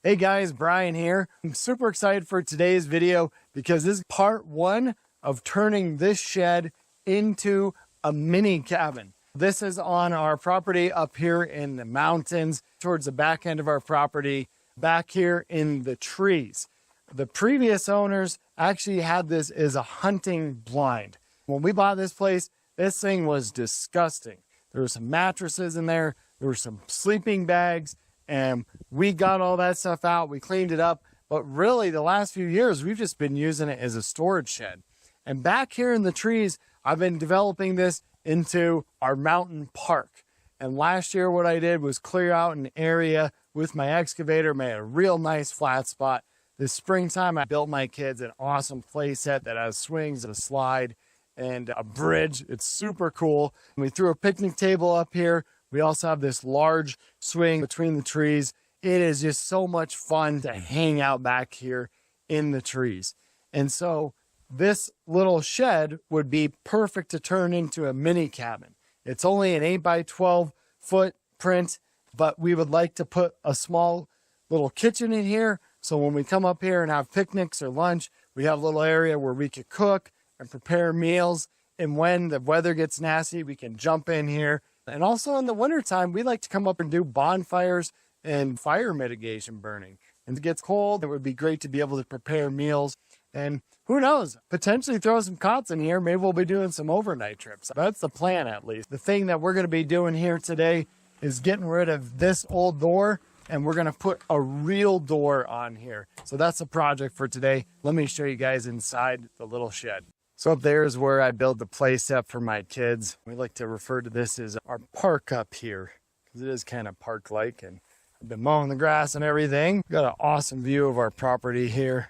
Hey guys, Brian here. I'm super excited for today's video because this is part one of turning this shed into a mini cabin. This is on our property up here in the mountains towards the back end of our property, back here in the trees. The previous owners actually had this as a hunting blind. When we bought this place, this thing was disgusting. There were some mattresses in there, there were some sleeping bags, and we got all that stuff out. We cleaned it up. But really, the last few years, we've just been using it as a storage shed. And back here in the trees, I've been developing this into our mountain park. And last year, what I did was clear out an area with my excavator, made a real nice flat spot. This springtime, I built my kids an awesome play set that has swings, a slide, and a bridge. It's super cool. And we threw a picnic table up here. We also have this large swing between the trees. It is just so much fun to hang out back here in the trees. And so this little shed would be perfect to turn into a mini cabin. It's only an 8x12 footprint, but we would like to put a small little kitchen in here. So when we come up here and have picnics or lunch, we have a little area where we could cook and prepare meals. And when the weather gets nasty, we can jump in here. And also in the wintertime, we like to come up and do bonfires and fire mitigation burning. And it gets cold, it would be great to be able to prepare meals. And who knows, potentially throw some cots in here. Maybe we'll be doing some overnight trips. That's the plan, at least. The thing that we're going to be doing here today is getting rid of this old door, and we're going to put a real door on here. So that's the project for today. Let me show you guys inside the little shed. So up there is where I build the play set for my kids. We like to refer to this as our park up here because it is kind of park-like, and I've been mowing the grass and everything. We've got an awesome view of our property here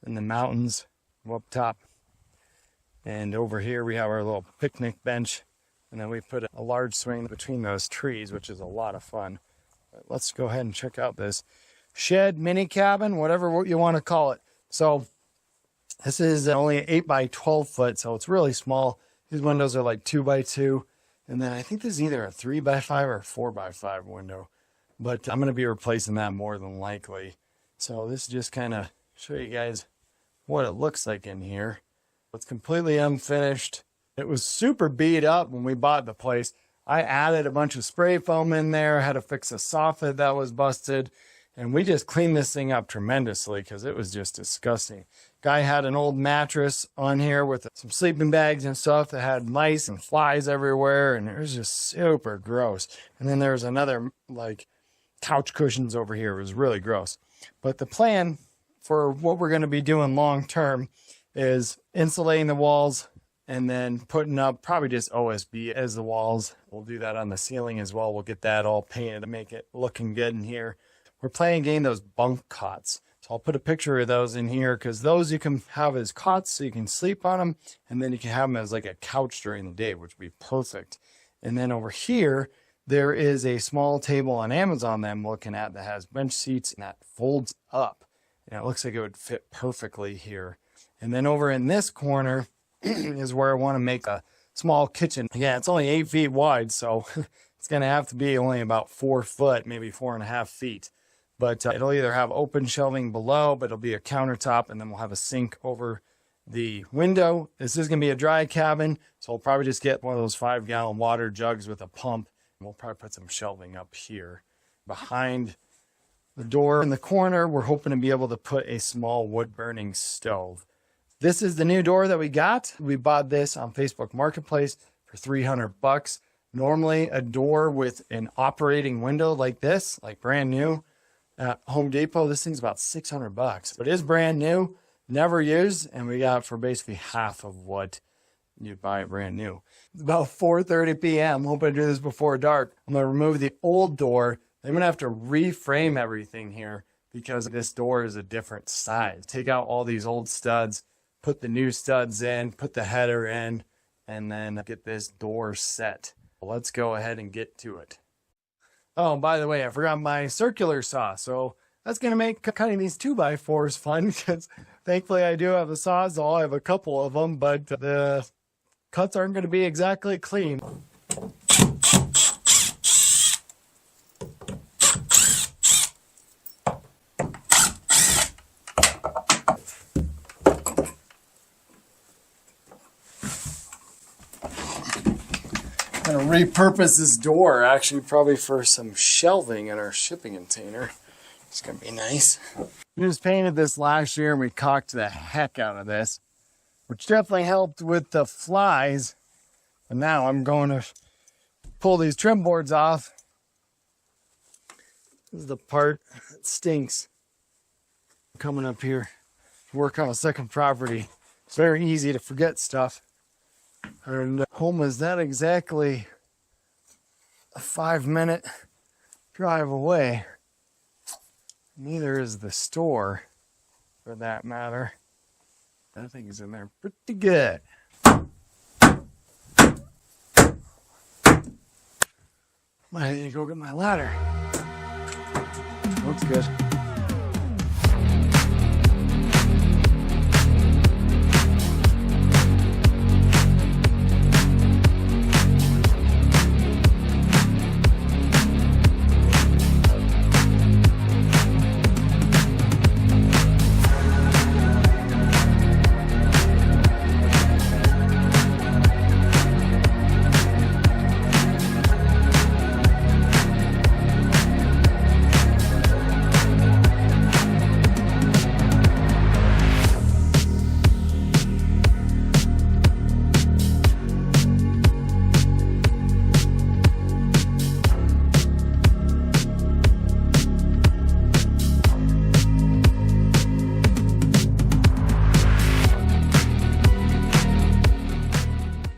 in the mountains up top. And over here we have our little picnic bench, and then we put a large swing between those trees, which is a lot of fun. But let's go ahead and check out this shed, mini cabin, whatever you want to call it. So this is only an 8x12 foot, so it's really small. These windows are like 2x2. And then I think this is either a 3x5 or 4x5 window. But I'm going to be replacing that more than likely. So this is just kind of show you guys what it looks like in here. It's completely unfinished. It was super beat up when we bought the place. I added a bunch of spray foam in there. I had to fix a soffit that was busted. And we just cleaned this thing up tremendously because it was just disgusting. Guy had an old mattress on here with some sleeping bags and stuff that had mice and flies everywhere, and it was just super gross. And then there was another like couch cushions over here. It was really gross. But the plan for what we're going to be doing long term is insulating the walls and then putting up probably just OSB as the walls. We'll do that on the ceiling as well. We'll get that all painted to make it looking good in here. We're planning on getting those bunk cots. So I'll put a picture of those in here because those you can have as cots so you can sleep on them. And then you can have them as like a couch during the day, which would be perfect. And then over here, there is a small table on Amazon that I'm looking at that has bench seats and that folds up. And it looks like it would fit perfectly here. And then over in this corner is where I want to make a small kitchen. Yeah, it's only 8 feet wide, so it's going to have to be only about 4 foot, maybe 4.5 feet. But it'll either have open shelving below, but it'll be a countertop, and then we'll have a sink over the window. This is going to be a dry cabin, so we'll probably just get one of those 5-gallon water jugs with a pump. And we'll probably put some shelving up here. Behind the door in the corner, we're hoping to be able to put a small wood-burning stove. This is the new door that we got. We bought this on Facebook Marketplace for $300. Normally, a door with an operating window like this, like brand new, at Home Depot, this thing's about $600, but it is brand new, never used, and we got it for basically half of what you'd buy it brand new. It's about 4:30 p.m. Hoping to do this before dark. I'm going to remove the old door. I'm going to have to reframe everything here because this door is a different size. Take out all these old studs, put the new studs in, put the header in, and then get this door set. Let's go ahead and get to it. Oh, and by the way, I forgot my circular saw, so that's going to make cutting these 2x4s fun because thankfully I do have a sawzall. I have a couple of them, but the cuts aren't going to be exactly clean. repurpose this door, actually probably for some shelving in our shipping container. It's gonna be nice. We just painted this last year and we caulked the heck out of this, which definitely helped with the flies. And now I'm going to pull these trim boards off. This is the part that stinks. Coming up here to work on a second property. It's very easy to forget stuff. And home is not exactly a 5-minute drive away. Neither is the store, for that matter. That thing's in there pretty good. Might need to go get my ladder. Looks good.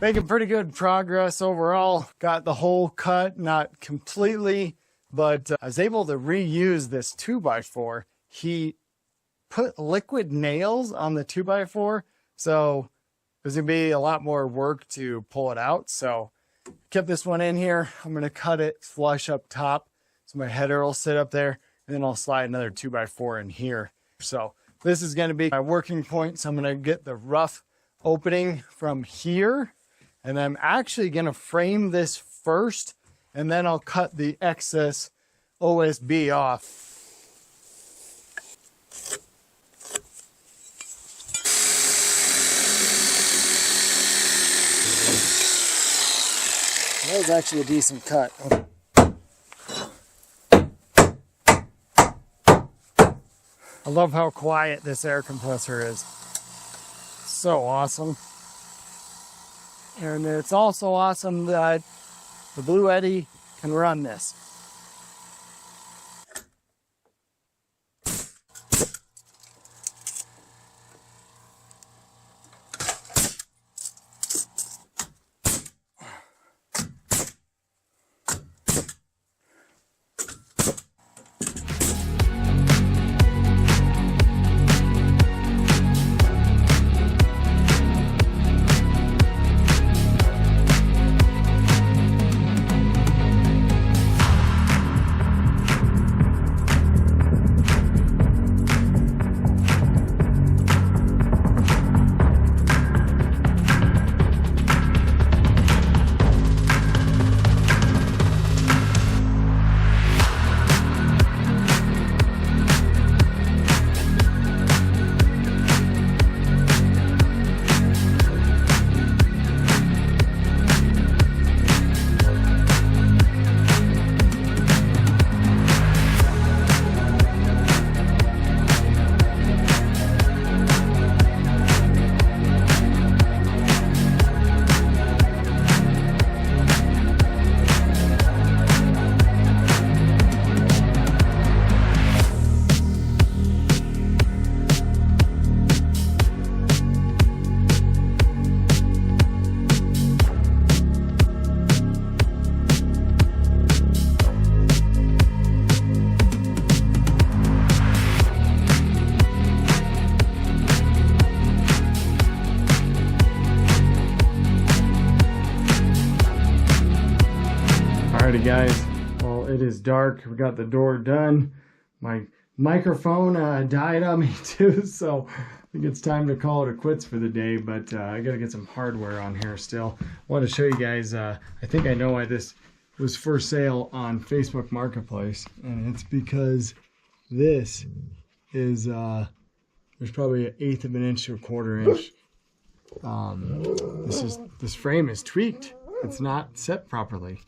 Making pretty good progress overall. Got the hole cut, not completely, but I was able to reuse this 2x4. He put liquid nails on the 2x4, so there's gonna be a lot more work to pull it out. So kept this one in here. I'm gonna cut it flush up top, so my header will sit up there, and then I'll slide another 2x4 in here. So this is gonna be my working point. So I'm gonna get the rough opening from here. And I'm actually going to frame this first, and then I'll cut the excess OSB off. That was actually a decent cut. I love how quiet this air compressor is. So awesome. And it's also awesome that the Blue Eddy can run this. Alrighty guys, well it is dark. We got the door done. My microphone died on me too, so I think it's time to call it a quits for the day, but I gotta get some hardware on here still. I want to show you guys, I think I know why this was for sale on Facebook Marketplace, and it's because this is, there's probably 1/8 of an inch to 1/4 inch. This frame is tweaked. it's not set properly.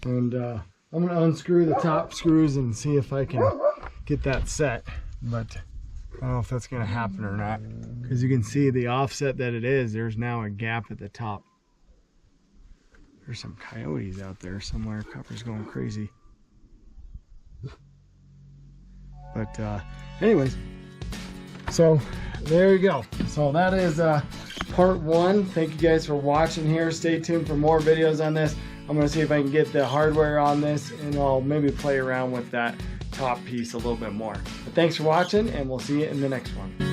And I'm gonna unscrew the top screws and see if I can get that set, but I don't know if that's gonna happen or not, because you can see the offset that it is. There's now a gap at the top. There's some coyotes out there somewhere. Copper's going crazy. But anyways, so there you go. So that is part one. Thank you guys for watching here. Stay tuned for more videos on this. I'm gonna see if I can get the hardware on this, and I'll maybe play around with that top piece a little bit more. But thanks for watching, and we'll see you in the next one.